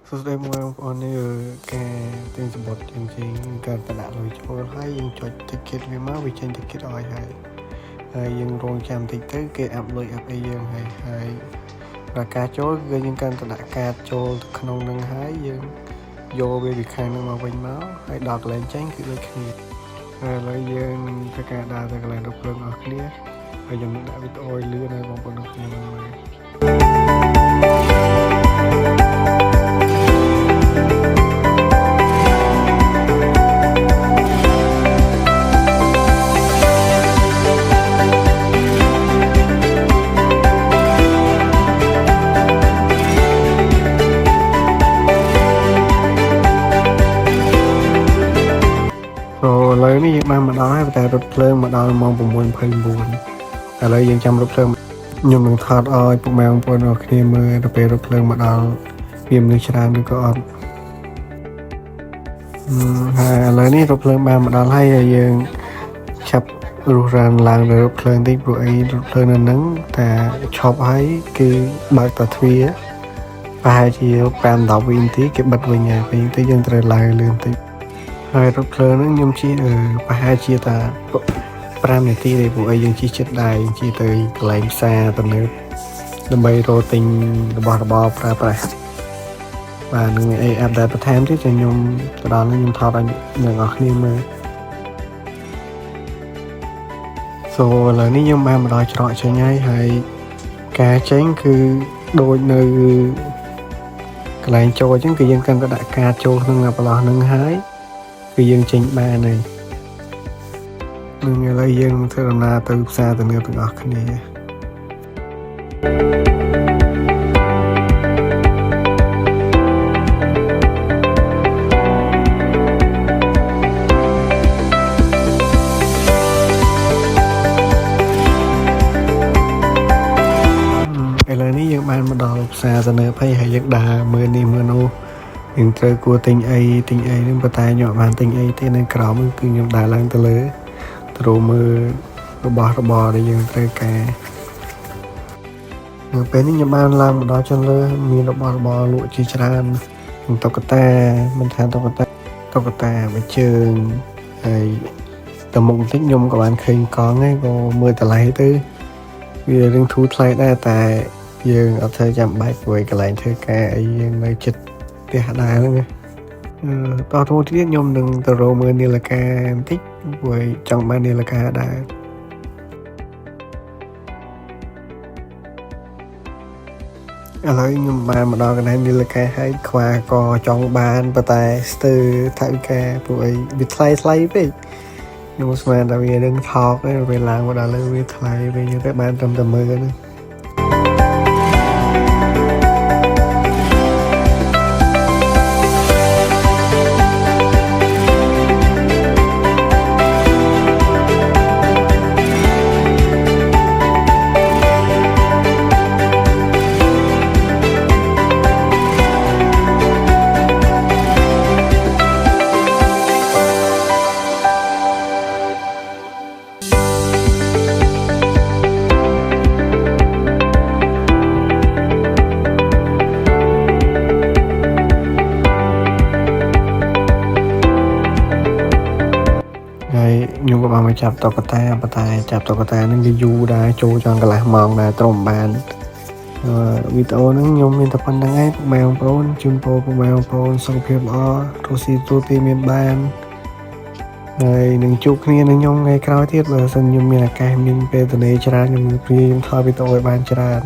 សួស្តីបងប្អូននេះការទិញសម្បត្តិជាងការប្រដាក់លុយចូលហើយយើងចុច ticket វាមកវាចេញ ticket ឲ្យហើយយើងរងចាំតិចទៅគេអាប់លុយអាប់អីយើងហើយប្រការចូលគឺយើងកាន់តែដាក់កាតចូលទៅក្នុងនឹងហើយយើងយកវាពីខាងនឹងមកវិញមកហើយដល់កន្លែងចេញគឺដូចគ្នាហើយឥឡូវយើងនឹងធ្វើការដើរទៅកន្លែងរថភ្លើងអស់គ្នាហើយខ្ញុំនឹងដាក់វីដេអូឲ្យលឿនឲ្យបងប្អូនទាំងគ្នាមើលឥឡូវនេះយើងបានមកដល់ហើយតែរថភ្លើងមកដល់ម៉ោង 6:29 ឥឡូវយើងចាំរថភ្លើងខ្ញុំនឹងថតឲ្យពុកម៉ែបងប្អូនអរគ្នាមើលទៅពេលរថភ្លើងមកដល់វាមនុស្សច្រើនឬក៏អត់ហើយឥឡូវនេះរថភ្លើងបានមកដល់ហើយយើងឆាប់រុះរានឡើងទៅរថភ្លើងតិចព្រោះអីរថភ្លើងនៅហ្នឹងតែឈប់ហើយគឺបើកតាទ្វារប្រហែលជា 5-10 វិនាទីគេបិទវិញហើយពេលទៅយើងត្រូវឡើងលឿនតិចហើយរថភ្លើងហ្នឹងខ្ញុំជិះប្រហែលជាតា5នាទីទេព្រោះអីយើងជិះចិត្តដែរយើងជិះទៅកន្លែងផ្សារទំនើបដើម្បីរកទិញរបស់របរប្រើប្រាស់បាទនឹងមានអីអាប់ដេតបន្ថែមទៀតខ្ញុំទៅដល់ហ្នឹងខ្ញុំថតឲ្យអ្នកនរគ្នាមើលឥឡូវនេះខ្ញុំបានមកដល់ច្រកចេញហើយការចេញគឺដូចនៅកន្លែងចូលអញ្ចឹងគឺយើងកាន់តែដាក់ការចូលក្នុងប្រឡោះហ្នឹងហើយគឺយើងចេញបានហើយនឹងឥឡូវយើងធ្វើដំណើរទៅផ្សារទំនើបទាំងអស់គ្នាឥឡូវនេះយើងបានមកដល់ផ្សារទំនើបហើយយើងដើរមើលនេះមើលនោះយើងត្រូវគួរទិញអីនឹងប៉ុន្តែខ្ញុំអត់បានទិញអីទេនៅក្រោមគឺខ្ញុំដើរឡើងទៅលើទៅមើលរបស់របរដែលយើងត្រូវការនៅពេលនេះខ្ញុំបានឡើងមកដល់ចុងលើមានរបស់របរលក់ជាច្រើនតុក្កតាមិនថាតុក្កតាមួយជើងហើយតមុខបន្តិចខ្ញុំក៏បានឃើញកង់ហ្នឹងក៏មើលតម្លៃទៅវារឿងធូរថ្លៃដែរតែយើងអត់ត្រូវចាំបាច់ព្រោះកន្លែងធ្វើការអីយើងនៅចិត្តផ្ទះដែរហ្នឹងតោះទៅទៀតខ្ញុំនឹងទៅរកមើលនាឡិកាបន្តិចព្រោះចង់បាននាឡិកាដែរឥឡូវខ្ញុំបានមកដល់កន្លែងនាឡិកាហើយខ្វះក៏ចង់បានប៉ុន្តែស្ទើរថវិកាព្រោះអីវាថ្លៃពេកខ្ញុំស្មានតែវានឹងថោកទេពេលឡើងមកដល់លើវាថ្លៃពេកយើងតែបានត្រឹមតែមើលហ្នឹងខ្ញុំក៏បានមកចាប់តុក្កតាប៉ុន្តែចាប់តុក្កតាហ្នឹងវាយូរដែរចូលចង់កន្លះម៉ោងដែរត្រឹមបានវីដេអូហ្នឹងខ្ញុំមានតែប៉ុណ្្នឹងឯងពុកម៉ែបងប្អូនជូនពរពុកម៉ែបងប្អូនសុខភាពល្អរស់ស៊ីទូទីមានបានហើយនឹងជួបគ្នានឹងខ្ញុំថ្ងៃក្រោយទៀតបើសិនខ្ញុំមានឱកាសមានពេលទំនេរច្រើនខ្ញុំព្យាយាមថតវីដេអូឲ្យបានច្រើន